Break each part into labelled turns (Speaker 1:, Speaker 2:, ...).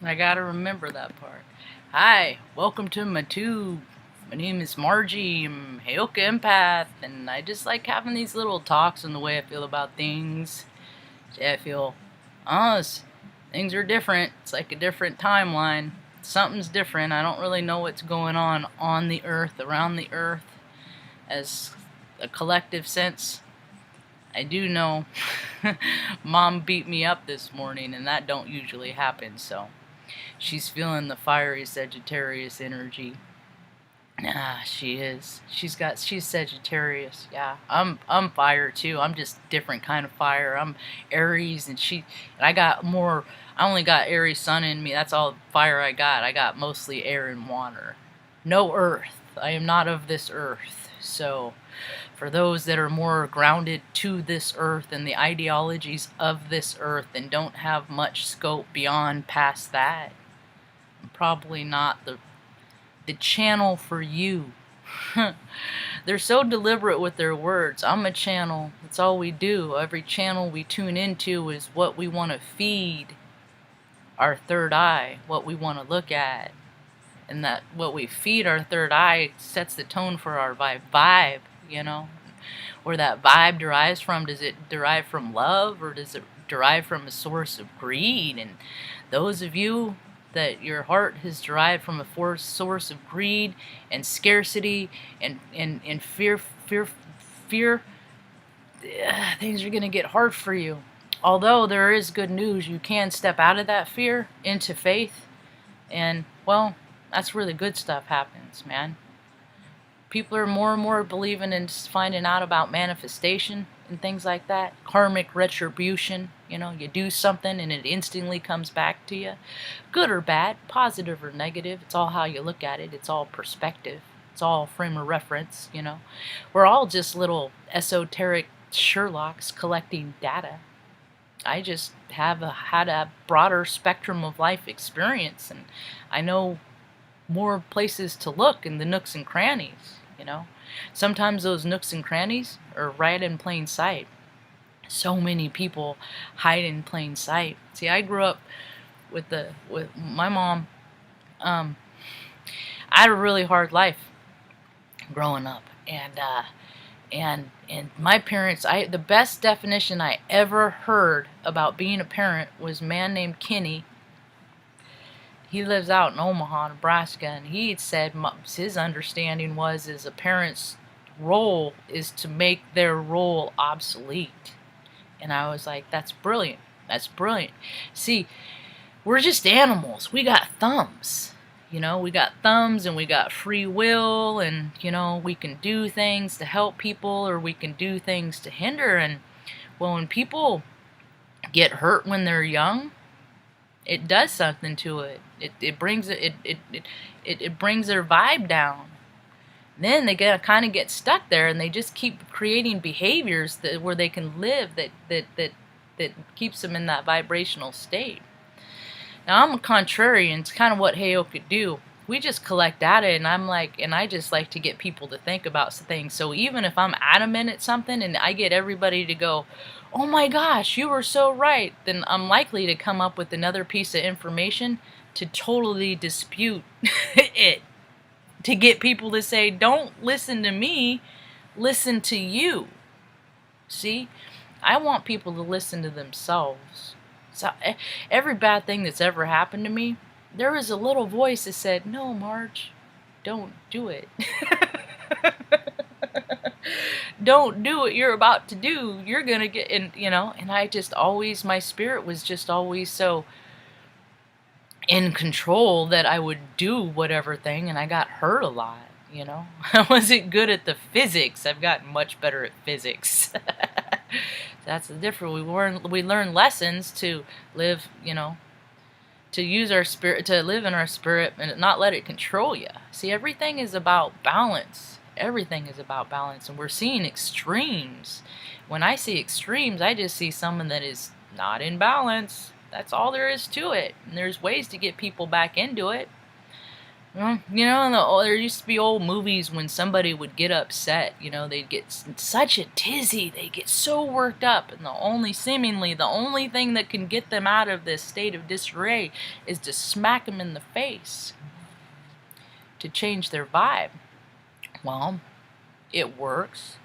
Speaker 1: I gotta remember that part. Hi, welcome to my tube. My name is Margie. I'm Heyoka Empath, and I just like having these little talks on the way I feel about things. I feel, things are different. It's like a different timeline. Something's different. I don't really know what's going on the earth, around the earth, as a collective sense. I do know Mom beat me up this morning, and that don't usually happen, so she's feeling the fiery Sagittarius energy. Ah, she is. She's Sagittarius. Yeah. I'm fire too. I'm just different kind of fire. I'm Aries and I got more. I only got Aries sun in me. That's all fire I got. I got mostly air and water. No earth. I am not of this earth. So for those that are more grounded to this earth and the ideologies of this earth and don't have much scope beyond past that, I'm probably not the channel for you. They're so deliberate with their words. I'm a channel. That's all we do. Every channel we tune into is what we want to feed our third eye, what we want to look at. And that what we feed our third eye sets the tone for our vibe, you know? Where that vibe derives from. Does it derive from love, or does it derive from a source of greed? And those of you that your heart has derived from a source of greed and scarcity and fear, things are going to get hard for you. Although there is good news, you can step out of that fear into faith, and, well, that's where the good stuff happens, man. People are more and more believing and finding out about manifestation and things like that. Karmic retribution. You know, you do something and it instantly comes back to you. Good or bad, positive or negative. It's all how you look at it. It's all perspective. It's all frame of reference, you know. We're all just little esoteric Sherlocks collecting data. I just had a broader spectrum of life experience, and I know more places to look in the nooks and crannies, you know. Sometimes those nooks and crannies are right in plain sight. So many people hide in plain sight. See, I grew up with my mom. I had a really hard life growing up, and my parents. The best definition I ever heard about being a parent was a man named Kenny. He lives out in Omaha, Nebraska, and he had said his understanding was a parent's role is to make their role obsolete. And I was like, that's brilliant. That's brilliant. See, we're just animals. We got thumbs. You know, we got thumbs and we got free will, and, you know, we can do things to help people or we can do things to hinder. And, well, when people get hurt when they're young, it does something to it. It brings it brings their vibe down. Then they kind of get stuck there, and they just keep creating behaviors where they can live that keeps them in that vibrational state. Now I'm a contrarian. It's kind of what Heyo could do. We just collect data, and I just like to get people to think about things. So even if I'm adamant at something and I get everybody to go, oh my gosh, you were so right, then I'm likely to come up with another piece of information to totally dispute it. To get people to say, don't listen to me, listen to you. See? I want people to listen to themselves. So every bad thing that's ever happened to me, there was a little voice that said, no, Marge, don't do it. Don't do what you're about to do. You're going to get, and I just always, my spirit was just always so in control that I would do whatever thing, and I got hurt a lot, you know. I wasn't good at the physics. I've gotten much better at physics. That's the difference. We learn lessons to live, you know, to use our spirit, to live in our spirit and not let it control you. See, everything is about balance. Everything is about balance, and we're seeing extremes. When I see extremes, I just see someone that is not in balance. That's all there is to it. And there's ways to get people back into it. Well, there used to be old movies when somebody would get upset, they'd get such a tizzy, they get so worked up, and seemingly the only thing that can get them out of this state of disarray is to smack them in the face to change their vibe. Well, it works.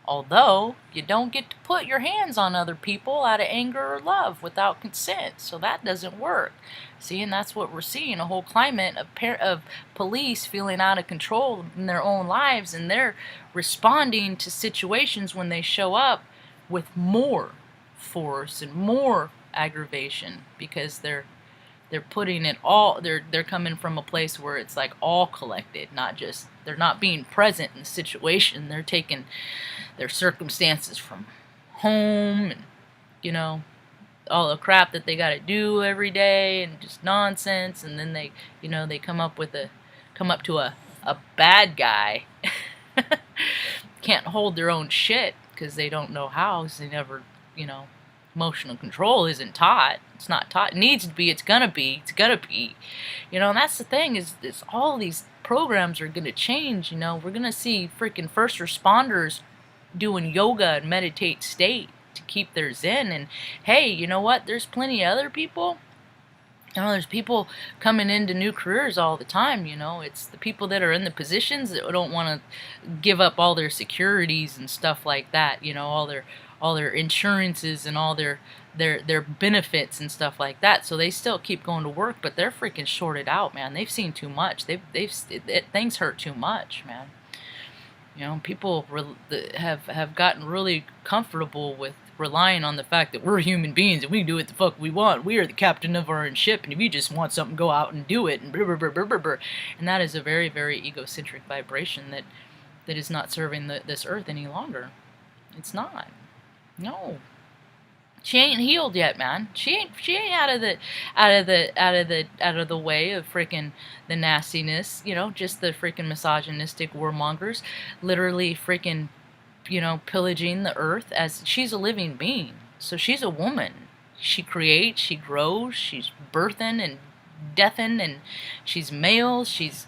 Speaker 1: Although, you don't get to put your hands on other people out of anger or love without consent, so that doesn't work. See, and that's what we're seeing, a whole climate of police feeling out of control in their own lives, and they're responding to situations when they show up with more force and more aggravation because they're putting it all, they're coming from a place where it's like all collected, not just, they're not being present in the situation, they're taking their circumstances from home and all the crap that they got to do every day and just nonsense, and then they come up to a bad guy. Can't hold their own shit because they don't know how, because they never, emotional control isn't taught. It's not taught. It needs to be. It's gonna be. And that's the thing is all these programs are gonna change. We're gonna see freaking first responders doing yoga and meditate state to keep their zen. And hey, you know what? There's plenty of other people. There's people coming into new careers all the time. It's the people that are in the positions that don't want to give up all their securities and stuff like that. All their insurances and all their benefits and stuff like that. So they still keep going to work, but they're freaking shorted out, man. They've seen too much. Things hurt too much, man. People have gotten really comfortable with relying on the fact that we're human beings and we can do what the fuck we want. We are the captain of our own ship, and if you just want something, go out and do it, and blah, blah, blah, blah, blah, blah. And that is a very, very egocentric vibration that is not serving this earth any longer. It's not. No. She ain't healed yet, man. She ain't out of the way of freaking the nastiness, just the freaking misogynistic warmongers, literally freaking, pillaging the earth. As she's a living being, so she's a woman. She creates, she grows, she's birthing and deathing, and she's male, she's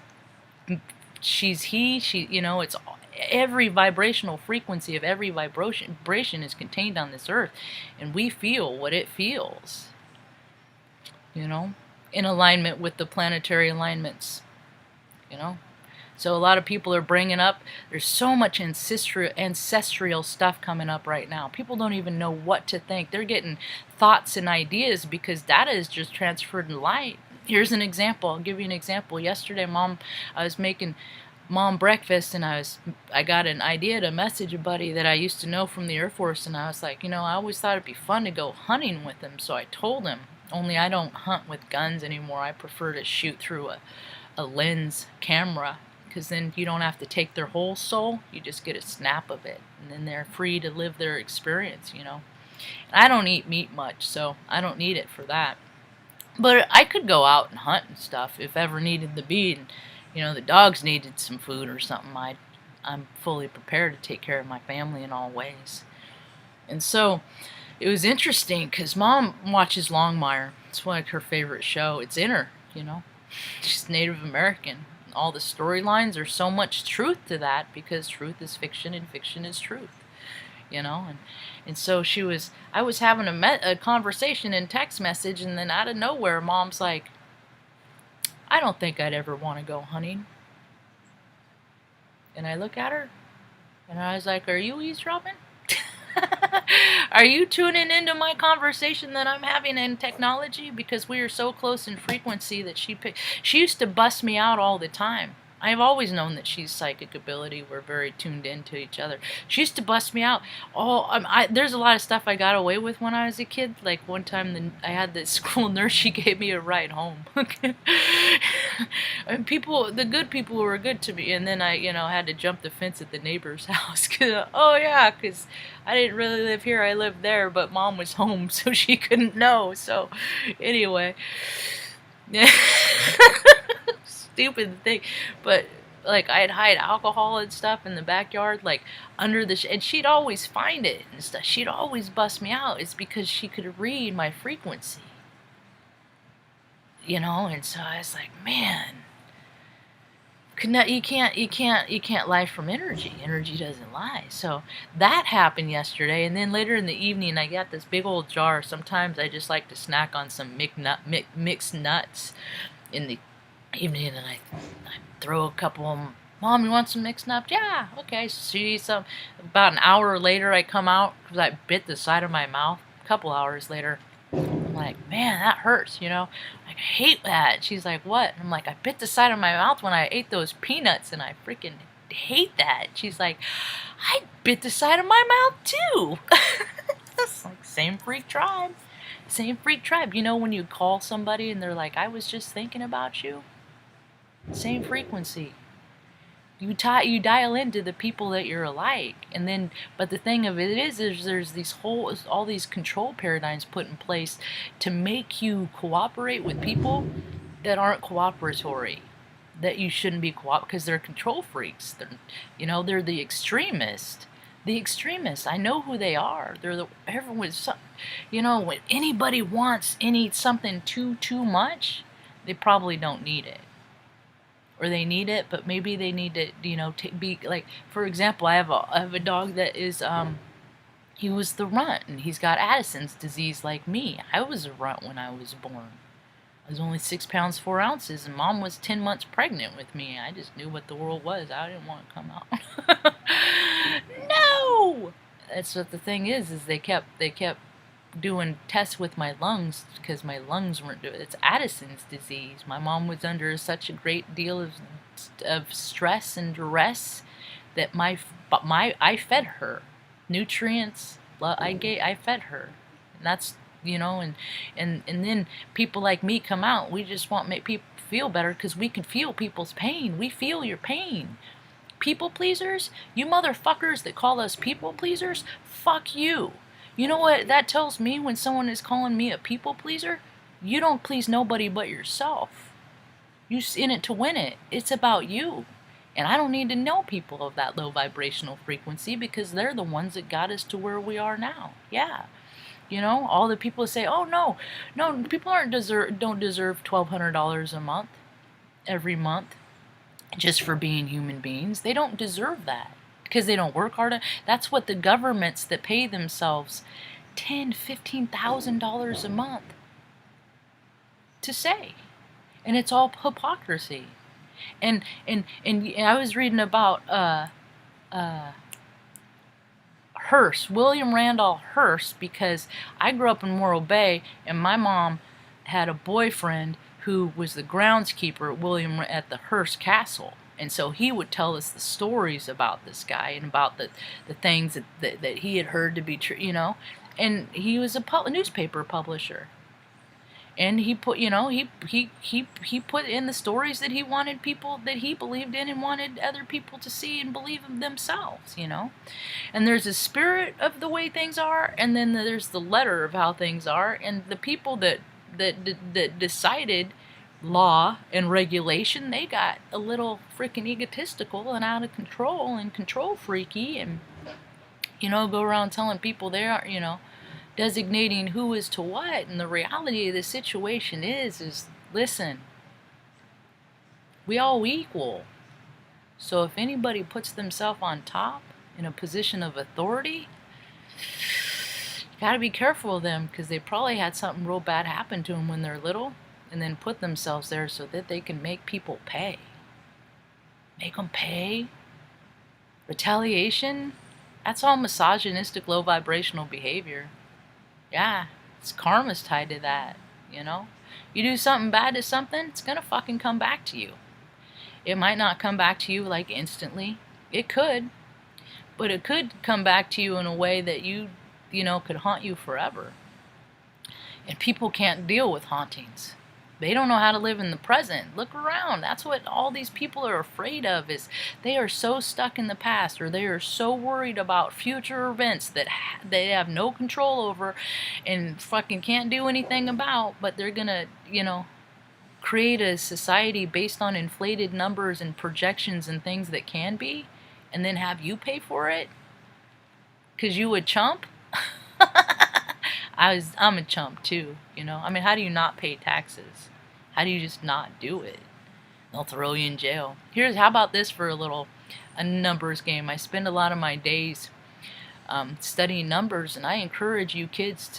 Speaker 1: he, it's every vibrational frequency of every vibration is contained on this earth, and we feel what it feels, in alignment with the planetary alignments, So a lot of people are bringing up, there's so much ancestral stuff coming up right now. People don't even know what to think. They're getting thoughts and ideas because data is just transferred in light. Here's an example. I'll give you an example. Yesterday, I was making Mom breakfast, and I got an idea to message a buddy that I used to know from the Air Force, and I was like, I always thought it'd be fun to go hunting with him, so I told him, only I don't hunt with guns anymore. I prefer to shoot through a lens camera, because then you don't have to take their whole soul, you just get a snap of it, and then they're free to live their experience, I don't eat meat much, so I don't need it for that. But I could go out and hunt and stuff if ever needed to be, and the dogs needed some food or something, I'm fully prepared to take care of my family in all ways. And so it was interesting because Mom watches Longmire. It's like her favorite show. It's in her, She's Native American. All the storylines, there's so much truth to that because truth is fiction and fiction is truth, and so I was having a conversation in text message, and then out of nowhere, Mom's like, I don't think I'd ever want to go hunting. And I look at her, and I was like, are you eavesdropping? Are you tuning into my conversation that I'm having in technology? Because we are so close in frequency that she used to bust me out all the time. I've always known that she's psychic ability. We're very tuned into each other. She used to bust me out. There's a lot of stuff I got away with when I was a kid. Like one time I had this school nurse, she gave me a ride home. And the good people were good to me. And then I, had to jump the fence at the neighbor's house. Because I didn't really live here. I lived there, but Mom was home, so she couldn't know. So anyway. Stupid thing, but like I'd hide alcohol and stuff in the backyard, like under the and she'd always find it and stuff. She'd always bust me out. It's because she could read my frequency, and so I was like, man, You can't lie from energy. Energy doesn't lie. So that happened yesterday, and then later in the evening, I got this big old jar. Sometimes I just like to snack on some mixed nuts in the evening, and I throw a couple of them. Mom, you want some mixed nuts? Yeah, okay. So she eats some. About an hour later, I come out because I bit the side of my mouth. A couple hours later, I'm like, man, that hurts, Like, I hate that. She's like, what? I'm like, I bit the side of my mouth when I ate those peanuts, and I freaking hate that. She's like, I bit the side of my mouth too. It's like, same freak tribe. Same freak tribe. When you call somebody and they're like, I was just thinking about you? Same frequency. You dial into the people that you're alike, and then, but the thing of it is there's all these control paradigms put in place to make you cooperate with people that aren't cooperatory, that you shouldn't be because they're control freaks. They're the extremists. The extremists, I know who they are. Everyone's, when anybody wants something too much, they probably don't need it. Or they need it, but maybe they need to, be like, for example, I have a dog that is, he was the runt, and he's got Addison's disease like me. I was a runt when I was born. I was only 6 pounds 4 ounces, and Mom was 10 months pregnant with me. I just knew what the world was. I didn't want to come out. No! That's what the thing is they kept doing tests with my lungs because my lungs weren't doing it. It's Addison's disease. My mom was under such a great deal of stress and duress that I fed her nutrients. I fed her, and that's and then people like me come out. We just want to make people feel better because we can feel people's pain. We feel your pain. People pleasers, you motherfuckers that call us people pleasers, fuck you. You know what that tells me when someone is calling me a people pleaser? You don't please nobody but yourself. You're in it to win it. It's about you. And I don't need to know people of that low vibrational frequency because they're the ones that got us to where we are now. Yeah. All the people say, oh, no, people don't deserve $1,200 a month, every month, just for being human beings. They don't deserve that. Because they don't work hard. That's what the governments that pay themselves $10,000-$15,000 a month to say, and it's all hypocrisy. And I was reading about Hearst, William Randolph Hearst, because I grew up in Morro Bay, and my mom had a boyfriend who was the groundskeeper at the Hearst Castle. And so he would tell us the stories about this guy and about the things that he had heard to be true, And he was a newspaper publisher. And he put, he put in the stories that he wanted people that he believed in and wanted other people to see and believe in themselves, And there's a spirit of the way things are, and then there's the letter of how things are, and the people that decided law and regulation, they got a little freaking egotistical and out of control and control freaky, and go around telling people they are, designating who is to what. And the reality of the situation is listen, we all equal. So if anybody puts themselves on top in a position of authority, you gotta be careful of them, because they probably had something real bad happen to them when they're little, and then put themselves there so that they can make people pay. Make them pay? Retaliation? That's all misogynistic, low vibrational behavior. Yeah, it's karma's tied to that, You do something bad to something, it's gonna fucking come back to you. It might not come back to you like instantly. It could. But it could come back to you in a way that could haunt you forever. And people can't deal with hauntings. They don't know how to live in the present. Look around. That's what all these people are afraid of, is they are so stuck in the past, or they are so worried about future events that they have no control over and fucking can't do anything about, but they're gonna, create a society based on inflated numbers and projections and things that can be, and then have you pay for it? 'Cause you a chump? I'm a chump too, how do you not pay taxes? How do you just not do it? They'll throw you in jail. How about this for a numbers game. I spend a lot of my days studying numbers, and I encourage you kids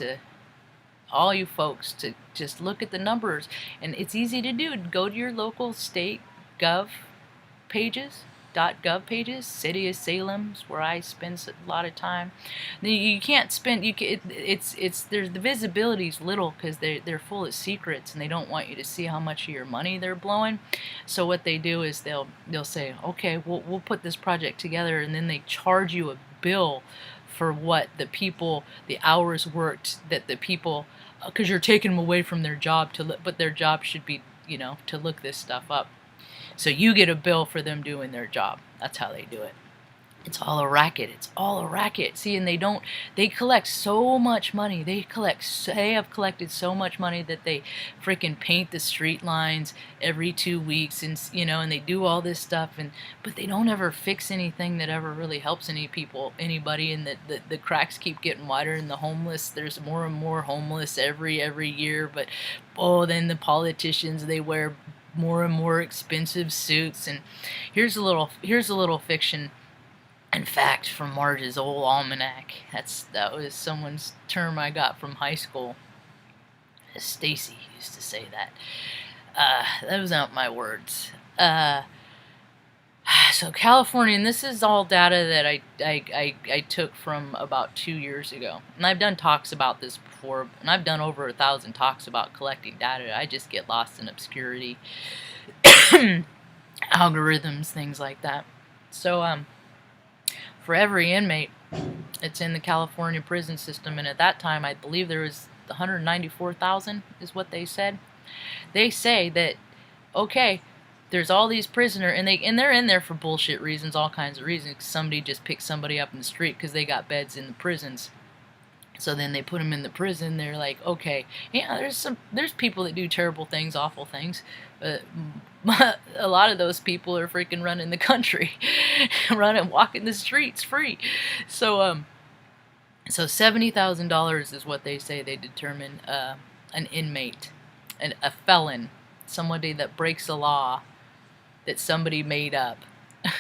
Speaker 1: all you folks, to just look at the numbers. And it's easy to do. Go to your local state gov pages, .gov pages. City of Salem's where I spend a lot of time. You can't spend, there's the visibility's little because they're full of secrets, and they don't want you to see how much of your money they're blowing. So what they do is they'll say, okay, we'll put this project together, and then they charge you a bill for what the hours worked that the people, because you're taking them away from their job but their job should be, to look this stuff up. So you get a bill for them doing their job. That's how they do it. It's all a racket. It's all a racket. See, and they collect so much money. They have collected so much money that they freaking paint the street lines every 2 weeks, and and they do all this stuff, but they don't ever fix anything that ever really helps anybody, and the cracks keep getting wider, and the homeless, there's more and more homeless every year, but then the politicians, they wear more and more expensive suits. And here's a little fiction in fact from Marge's old almanac. That was someone's term I got from high school. Stacy used to say that. Those aren't my words. So California, and this is all data that I took from about 2 years ago. And I've done talks about this before, and I've done over 1,000 talks about collecting data. I just get lost in obscurity, algorithms, things like that. So for every inmate, it's in the California prison system, and at that time I believe there was 194,000 is what they said. They say that, okay, there's all these prisoners, and they're in there for bullshit reasons, all kinds of reasons. Somebody just picked somebody up in the street because they got beds in the prisons. So then they put them in the prison. They're like, okay, yeah, there's people that do terrible things, awful things. A lot of those people are freaking running the country, walking the streets free. So $70,000 is what they say they determine an inmate, a felon, somebody that breaks a law that somebody made up.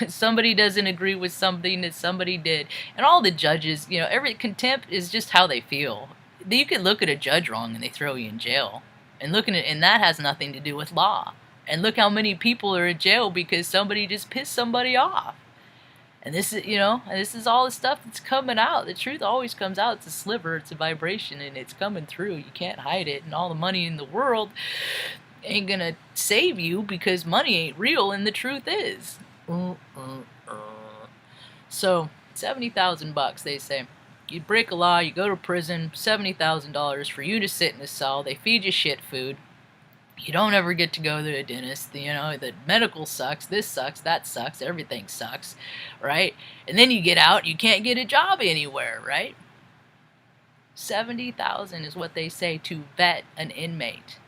Speaker 1: Somebody doesn't agree with something that somebody did. And all the judges, every contempt is just how they feel. You can look at a judge wrong and they throw you in jail. And that has nothing to do with law. And look how many people are in jail because somebody just pissed somebody off. And this is all the stuff that's coming out. The truth always comes out. It's a sliver, it's a vibration, and it's coming through. You can't hide it. And all the money in the world ain't gonna save you because money ain't real, and the truth is. So $70,000, they say. You break a law, you go to prison, $70,000 for you to sit in a cell. They feed you shit food. You don't ever get to go to a dentist. The medical sucks, this sucks, that sucks, everything sucks, right? And then you get out, you can't get a job anywhere, right? $70,000 is what they say to vet an inmate.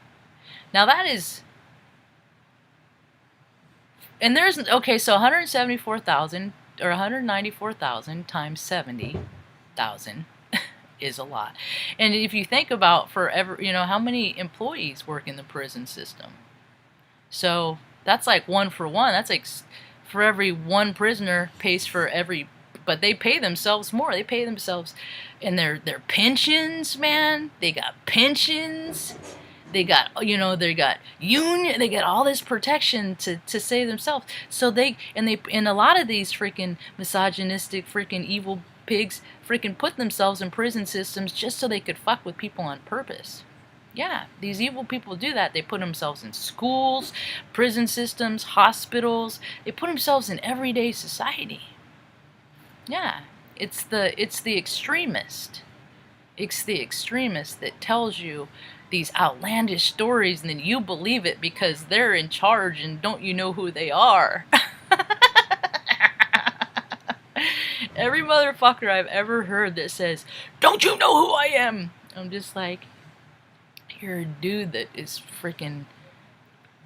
Speaker 1: Now that is, and there's, okay, so 174,000 or 194,000 times 70,000 is a lot. And if you think about how many employees work in the prison system? So that's like 1 for 1. That's like for every one prisoner pays for every, but they pay themselves more. They pay themselves in their pensions, man. They got pensions. They got, they got union, they got all this protection to save themselves. So and a lot of these freaking misogynistic, freaking evil pigs freaking put themselves in prison systems just so they could fuck with people on purpose. Yeah, these evil people do that. They put themselves in schools, prison systems, hospitals. They put themselves in everyday society. Yeah, it's the extremist. It's the extremist that tells you these outlandish stories, and then you believe it because they're in charge, and don't you know who they are? Every motherfucker I've ever heard that says, "Don't you know who I am?" I'm just like, you're a dude that is freaking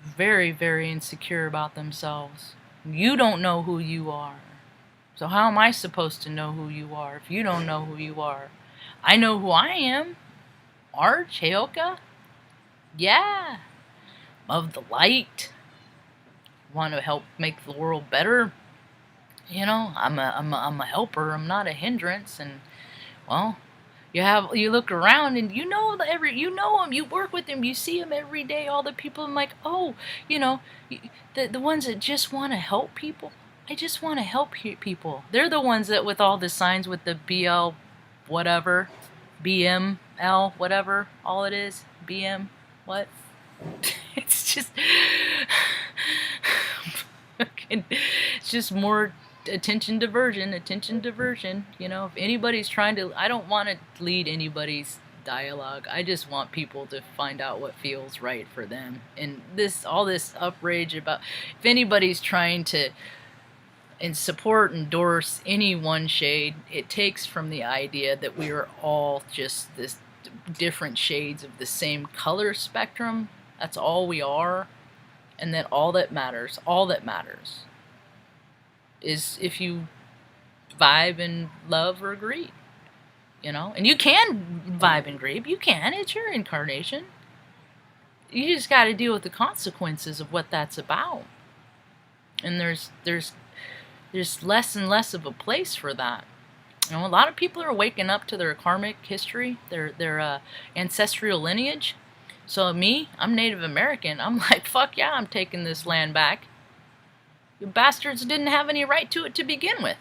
Speaker 1: very, very insecure about themselves. You don't know who you are. So how am I supposed to know who you are if you don't know who you are? I know who I am. Marge, Heyoka? Yeah. Of the light. want to help make the world better. You know, I'm a helper. I'm not a hindrance. And well, you look around and you know you know them. You work with them. You see them every day. All the people. I'm like, oh, you know, the ones that just want to help people. I just want to help people. They're the ones that with all the signs with the BL, whatever, BML, whatever, all it is, BM, what? It's just, it's just more attention diversion. You know, if anybody's trying to, I don't want to lead anybody's dialogue. I just want people to find out what feels right for them. And all this outrage about, if anybody's trying to and support, endorse any one shade, it takes from the idea that we are all just this different shades of the same color spectrum. That's all we are. And that all that matters is if you vibe and love or greed, you know. And you can vibe and greed. You can. It's your incarnation. You just got to deal with the consequences of what that's about. And there's less and less of a place for that. You know, a lot of people are waking up to their karmic history, their ancestral lineage. So me, I'm Native American. I'm like, fuck yeah, I'm taking this land back. You bastards didn't have any right to it to begin with.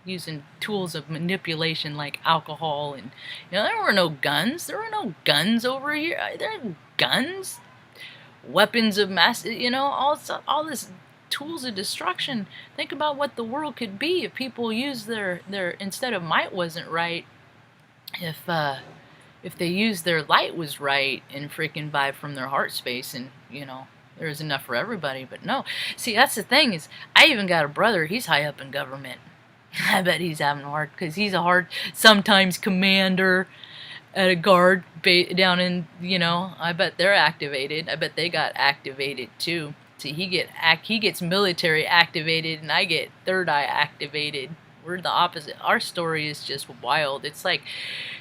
Speaker 1: Using tools of manipulation like alcohol and, you know, there were no guns. There were no guns over here. There are guns, weapons of mass, you know, all this tools of destruction. Think about what the world could be if people used their instead of might wasn't right, if they used their light was right and freaking vibe from their heart space, and you know there's enough for everybody. But no, see, that's the thing is, I even got a brother, he's high up in government. I bet he's having a hard, because he's a hard sometimes commander at a guard down in, you know, I bet they're activated. I bet they got activated too. See, he gets military activated, and I get third eye activated. We're the opposite. Our story is just wild. It's like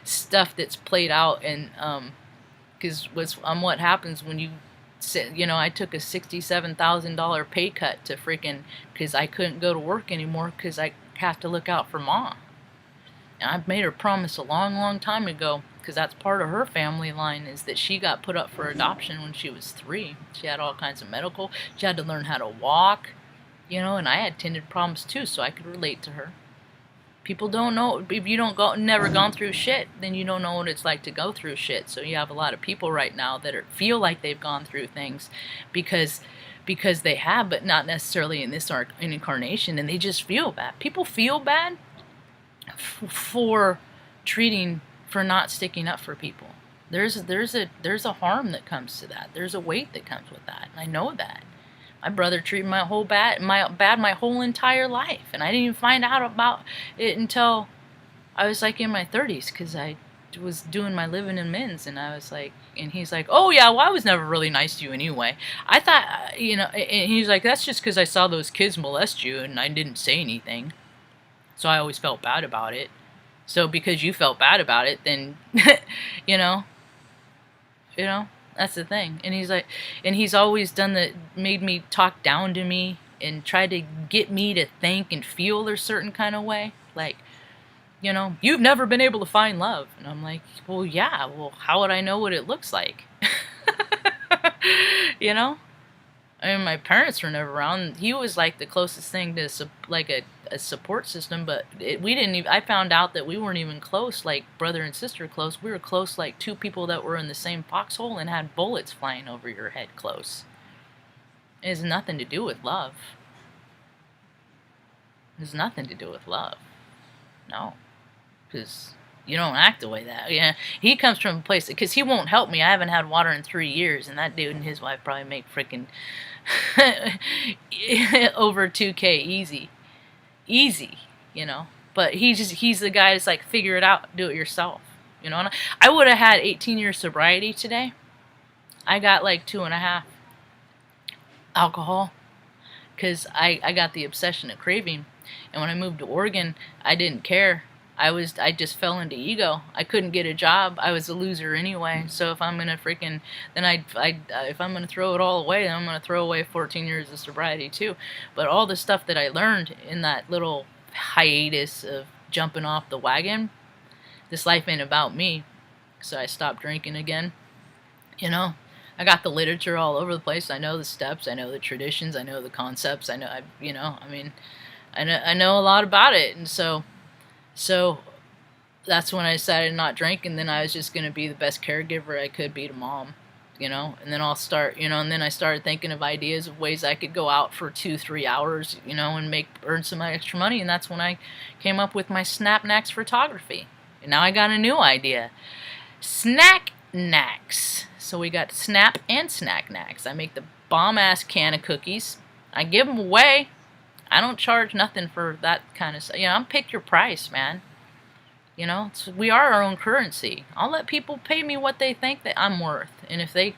Speaker 1: stuff that's played out, and because what happens when you sit, you know, I took a $67,000 pay cut to freaking, because I couldn't go to work anymore because I have to look out for Mom. And I've made her promise a long time ago, because that's part of her family line, is that she got put up for adoption when she was 3. She had all kinds of medical. She had to learn how to walk, you know, and I had tended problems too, so I could relate to her. People don't know, if you never gone through shit, then you don't know what it's like to go through shit. So you have a lot of people right now that feel like they've gone through things because they have, but not necessarily in this incarnation, and they just feel bad. People feel bad for not sticking up for people. There's a harm that comes to that. There's a weight that comes with that, and I know that. My brother treated my whole entire life, and I didn't even find out about it until I was like in my 30s, because I was doing my living in men's, and I was like, and he's like, oh yeah, well I was never really nice to you anyway. I thought, you know, and he's like, that's just because I saw those kids molest you and I didn't say anything, so I always felt bad about it. So because you felt bad about it, then you know, that's the thing. And he's like, and he's always made me talk down to me and tried to get me to think and feel a certain kind of way. Like, you know, you've never been able to find love. And I'm like, well, yeah, well, how would I know what it looks like? You know? I mean, my parents were never around. He was like the closest thing to like a support system, but we didn't even, I found out that we weren't even close, like brother and sister close. We were close like two people that were in the same foxhole and had bullets flying over your head close. It has nothing to do with love. It has nothing to do with love. No. Because you don't act the way that. Yeah, he comes from a place, because he won't help me. I haven't had water in 3 years, and that dude and his wife probably make freaking over 2K easy, you know. But he's the guy that's like, figure it out, do it yourself, you know. And I would have had 18 years sobriety today. I got like 2.5 alcohol, because I got the obsession of craving, and when I moved to Oregon, I didn't care. I just fell into ego. I couldn't get a job. I was a loser anyway. So if I'm gonna freaking, then if I'm gonna throw it all away, then I'm gonna throw away 14 years of sobriety too. But all the stuff that I learned in that little hiatus of jumping off the wagon, this life ain't about me. So I stopped drinking again. You know, I got the literature all over the place. I know the steps. I know the traditions. I know the concepts. I know a lot about it, and so that's when I decided not drink, and then I was just going to be the best caregiver I could be to mom, and then I'll start, and then I started thinking of ideas of ways I could go out for 2-3 hours, and earn some extra money, and that's when I came up with my Snap Knacks photography. And now I got a new idea. Snack Knacks. So we got Snap and Snack Knacks. I make the bomb-ass can of cookies. I give them away. I don't charge nothing for that kind of stuff. I'm pick your price, man. We are our own currency. I'll let people pay me what they think that I'm worth. And if they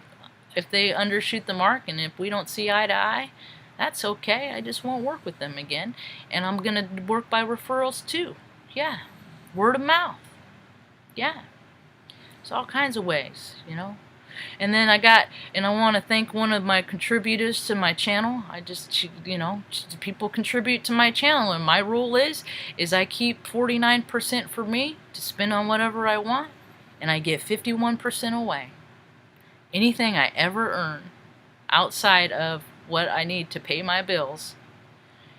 Speaker 1: undershoot the mark, and if we don't see eye to eye, that's okay. I just won't work with them again. And I'm going to work by referrals too. Yeah. Word of mouth. Yeah. It's all kinds of ways, And then I want to thank one of my contributors to my channel. People contribute to my channel, and my rule is I keep 49% for me to spend on whatever I want, and I give 51% away. Anything I ever earn outside of what I need to pay my bills,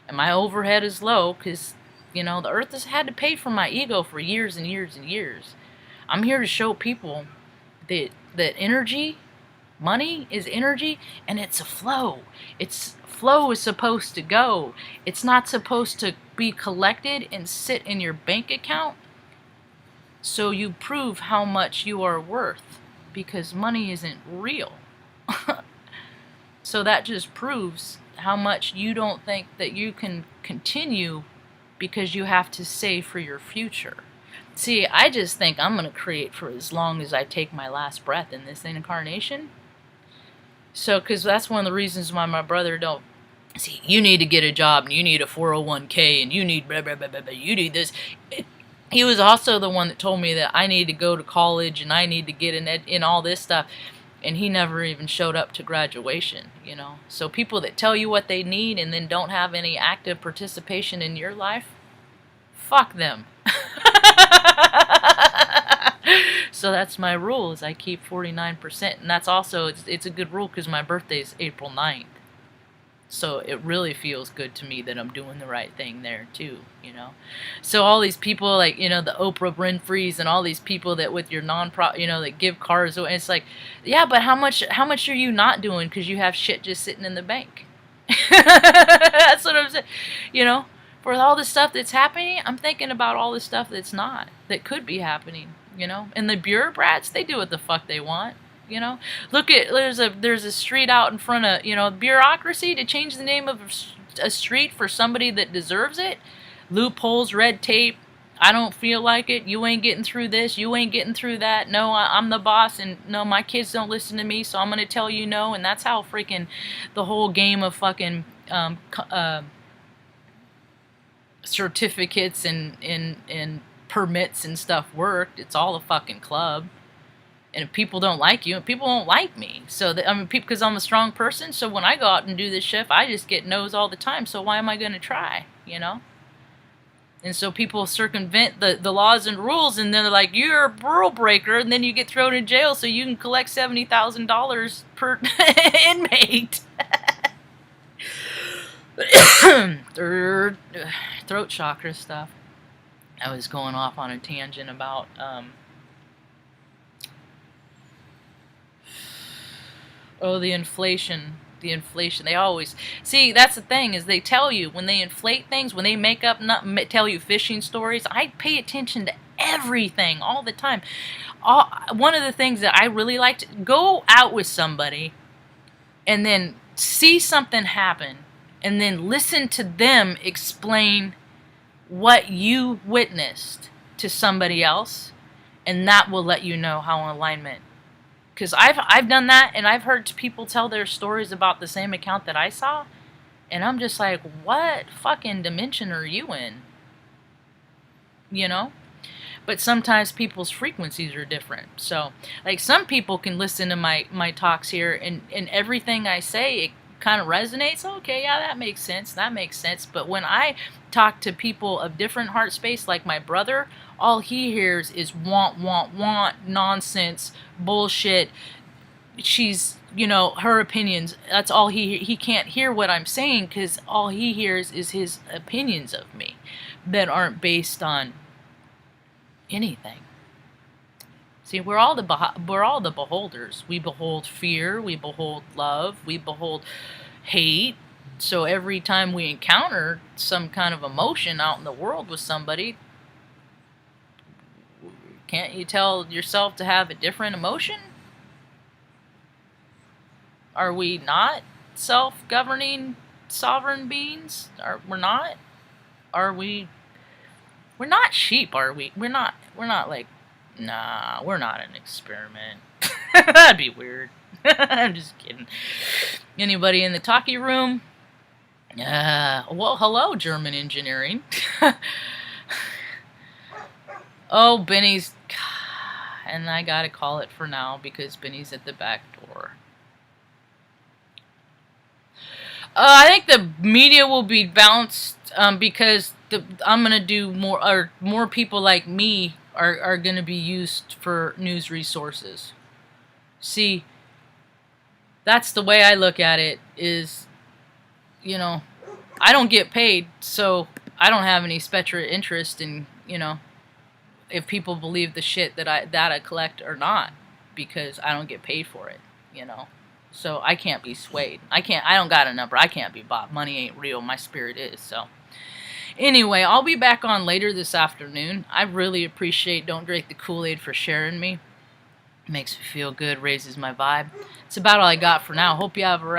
Speaker 1: and my overhead is low because, the earth has had to pay for my ego for years and years and years. I'm here to show people that energy, money is energy, and it's a flow. Flow is supposed to go. It's not supposed to be collected and sit in your bank account so you prove how much you are worth, because money isn't real. So that just proves how much you don't think that you can continue because you have to save for your future. See, I just think I'm going to create for as long as I take my last breath in this incarnation. So, because that's one of the reasons why my brother don't... See, you need to get a job, and you need a 401k, and you need blah, blah, blah, blah, blah, you need this. He was also the one that told me that I need to go to college, and I need to get in all this stuff. And he never even showed up to graduation, So people that tell you what they need and then don't have any active participation in your life, fuck them. So that's my rule, is I keep 49%. And that's also, it's a good rule because my birthday is April 9th. So it really feels good to me that I'm doing the right thing there too, So all these people like, the Oprah Winfrey's and all these people that with your non-profit, that give cars away. It's like, yeah, but how much are you not doing because you have shit just sitting in the bank? That's what I'm saying, For all the stuff that's happening, I'm thinking about all the stuff that's not, that could be happening, And the bureaucrats, they do what the fuck they want, Look at, there's a street out in front of, bureaucracy to change the name of a street for somebody that deserves it. Loopholes, red tape. I don't feel like it. You ain't getting through this. You ain't getting through that. No, I'm the boss, and no, my kids don't listen to me, so I'm going to tell you no. And that's how freaking the whole game of fucking certificates and permits and stuff worked. It's all a fucking club. And if people don't like you, people won't like me. So, because I'm a strong person, so when I go out and do this shit, I just get no's all the time. So why am I going to try, And so people circumvent the laws and rules, and then they're like, you're a rule breaker, and then you get thrown in jail so you can collect $70,000 per inmate. Throat chakra stuff. I was going off on a tangent about... the inflation. They always... See, that's the thing, is they tell you, when they inflate things, when they make up, tell you fishing stories, I pay attention to everything all the time. One of the things that I really like to... Go out with somebody, and then see something happen, and then listen to them explain what you witnessed to somebody else, and that will let you know how alignment... Because I've done that, and I've heard people tell their stories about the same account that I saw, and I'm just like, what fucking dimension are you in? but sometimes people's frequencies are different. So, like, some people can listen to my talks here, and everything I say, it kind of resonates. Okay, yeah, that makes sense. That makes sense. But when I talk to people of different heart space, like my brother, all he hears is want, nonsense, bullshit. She's, you know, her opinions. That's all he can't hear what I'm saying, because all he hears is his opinions of me that aren't based on anything. See, we're all the beholders. We behold fear, we behold love, we behold hate. So every time we encounter some kind of emotion out in the world with somebody, can't you tell yourself to have a different emotion? Are we not self-governing sovereign beings? We're not? Are we? We're not sheep, are we? We're not like, nah, we're not an experiment. That'd be weird. I'm just kidding. Anybody in the talkie room? Well, hello, German engineering. Oh, Benny's... And I gotta call it for now because Benny's at the back door. I think the media will be bounced because I'm gonna do more, or more people like me are gonna be used for news resources. See, that's the way I look at it. Is, you know, I don't get paid, so I don't have any special interest in, you know, if people believe the shit that I collect or not, because I don't get paid for it, you know. So I can't be swayed. I don't got a number. I can't be bought. Money ain't real. My spirit is. So anyway, I'll be back on later this afternoon. I really appreciate Don't Drink the Kool-Aid for sharing me. It makes me feel good, raises my vibe. It's about all I got for now. Hope you have a